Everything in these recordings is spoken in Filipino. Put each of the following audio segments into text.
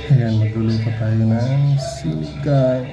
Ayan, magluluto tayo ng sinigang.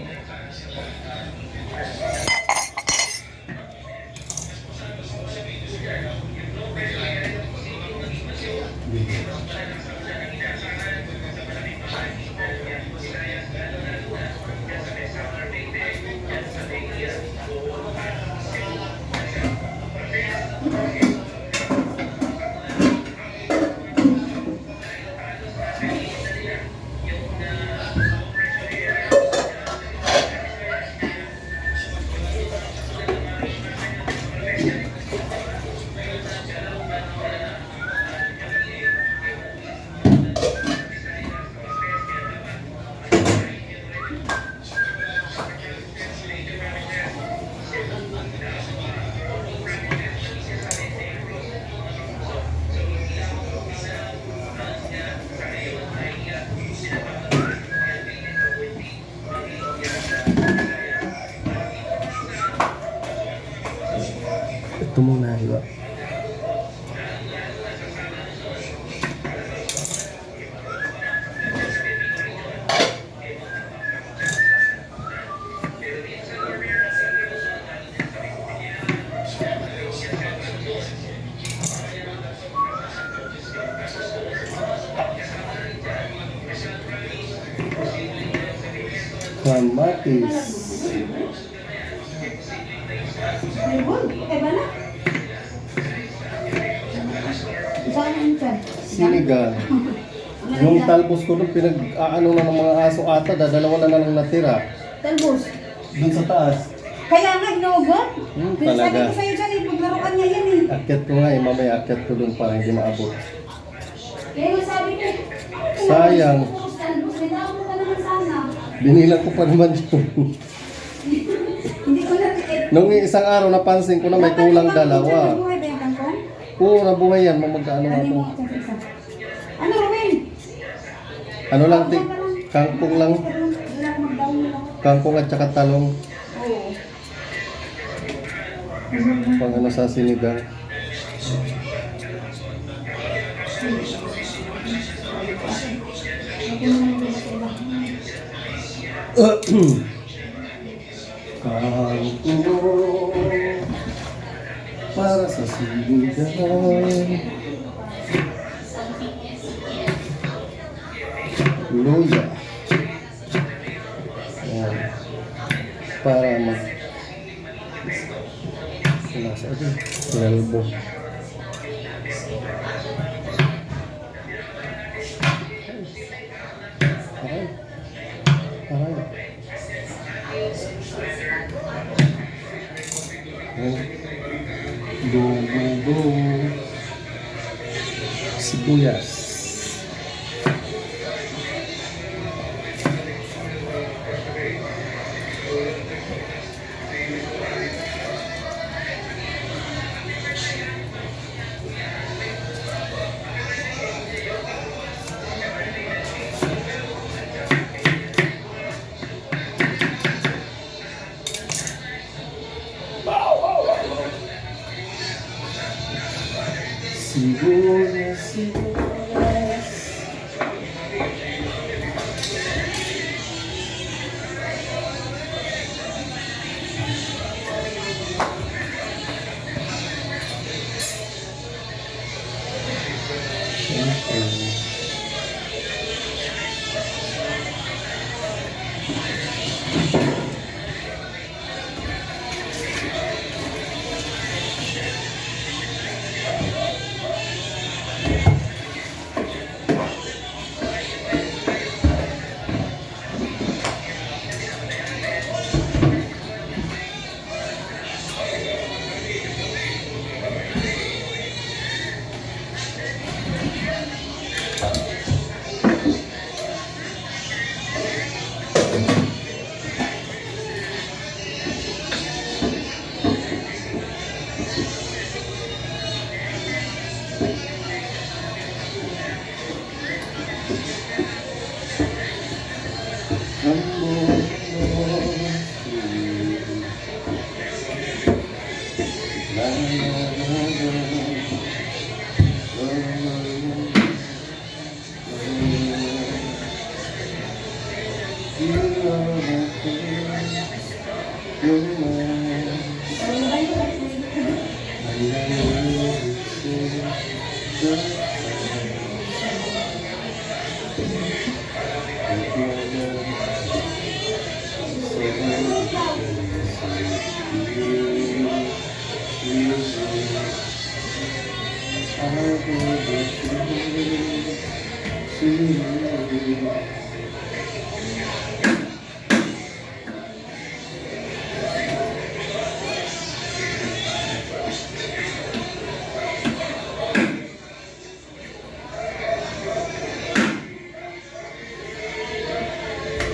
Ito muna, diba? Kamatis. Sinigang. Yung talbos ko nung pinag-aano na ng mga aso ata, dalawa na lang natira. Talbos. Dun sa taas. Kaya nga, inuugot. Talaga. Sabi ko sa'yo dyan, paglaruan niya yan eh. Akyat ko nga mamaya akyat ko dun para hindi maabot. Kaya sabi ko, Sayang. talbos, kailangan mo ka naman sana. Binilang ko pa naman yun. Hindi ko lang, Nung isang araw napansin ko na may kulang dalawa. Nabuhay ba yung kangkong? Oo, nabuhay yan. Magkano nga Ano to? mo sa isa? Ano, Ruben? Ano lang, kangkong lang. Wala akong mag-down lang. Kangkong at saka talong. Oo. Pang ano sa sinigang. Kangkong para sa sinigang. Luya. Ayan. Para mag lasa ito. Lalbo. Aray. Aray. Ayan. Go. Sibuyas.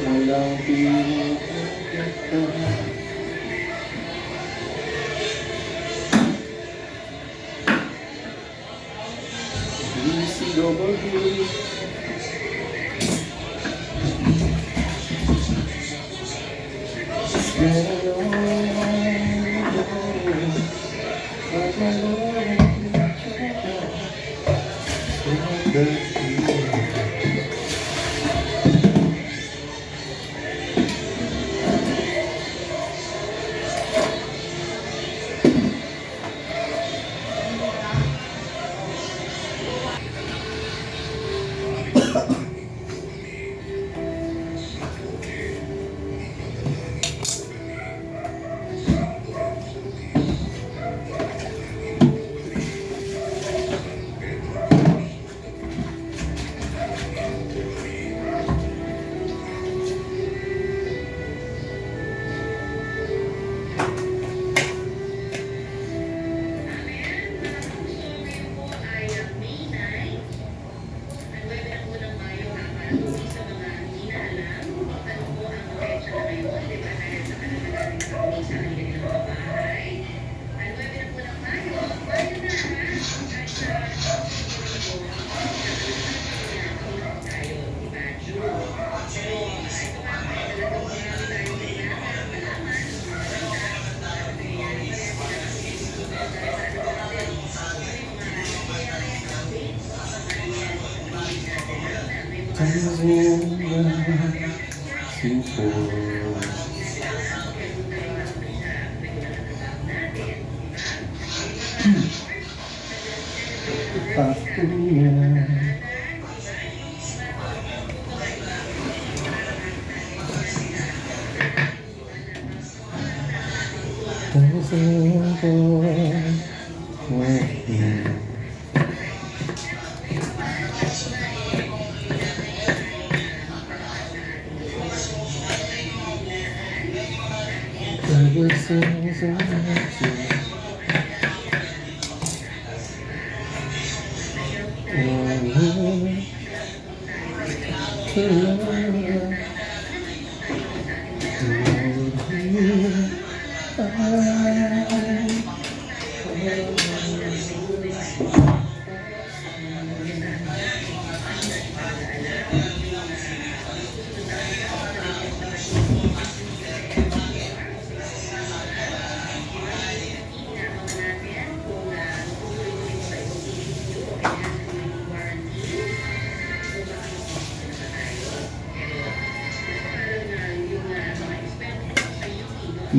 Walang pinag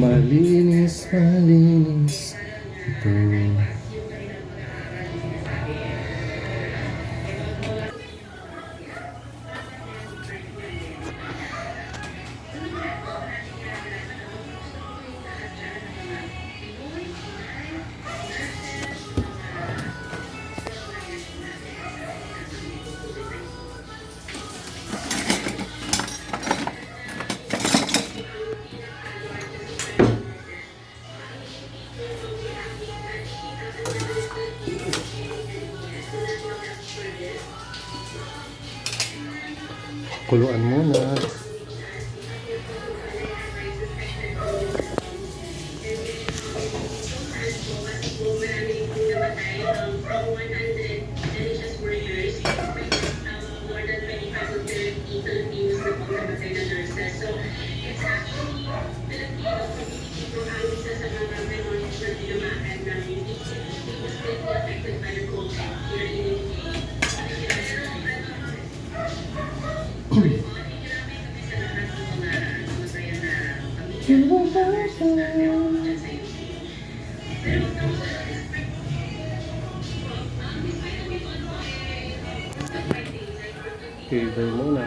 malinis, malinis ito. Kuluan muna. Fever mo na.